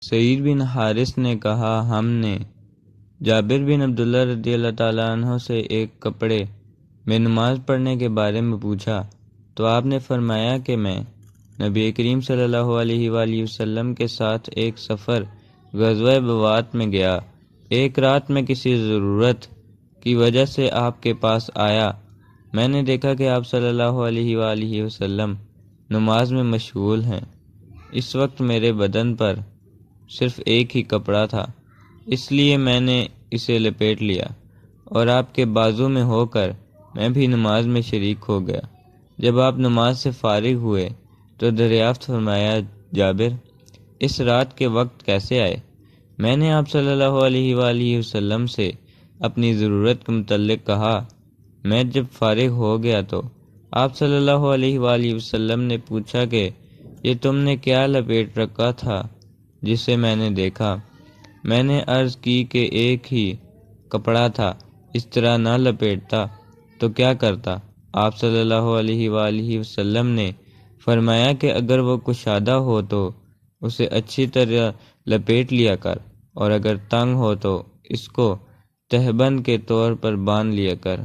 سعید بن حارث نے کہا، ہم نے جابر بن عبداللہ رضی اللہ تعالیٰ عنہ سے ایک کپڑے میں نماز پڑھنے کے بارے میں پوچھا تو آپ نے فرمایا کہ میں نبی کریم صلی اللہ علیہ وآلہ وسلم کے ساتھ ایک سفر غزوہ بوات میں گیا۔ ایک رات میں کسی ضرورت کی وجہ سے آپ کے پاس آیا۔ میں نے دیکھا کہ آپ صلی اللہ علیہ وآلہ وسلم نماز میں مشغول ہیں۔ اس وقت میرے بدن پر صرف ایک ہی کپڑا تھا، اس لیے میں نے اسے لپیٹ لیا اور آپ کے بازو میں ہو کر میں بھی نماز میں شریک ہو گیا۔ جب آپ نماز سے فارغ ہوئے تو دریافت فرمایا، جابر اس رات کے وقت کیسے آئے؟ میں نے آپ صلی اللہ علیہ وآلہ وسلم سے اپنی ضرورت کے متعلق کہا۔ میں جب فارغ ہو گیا تو آپ صلی اللہ علیہ وآلہ وسلم نے پوچھا کہ یہ تم نے کیا لپیٹ رکھا تھا جسے میں نے دیکھا؟ میں نے عرض کی کہ ایک ہی کپڑا تھا، اس طرح نہ لپیٹتا تو کیا کرتا؟ آپ صلی اللہ علیہ وآلہ وسلم نے فرمایا کہ اگر وہ کشادہ ہو تو اسے اچھی طرح لپیٹ لیا کر، اور اگر تنگ ہو تو اس کو تہبند کے طور پر باندھ لیا کر۔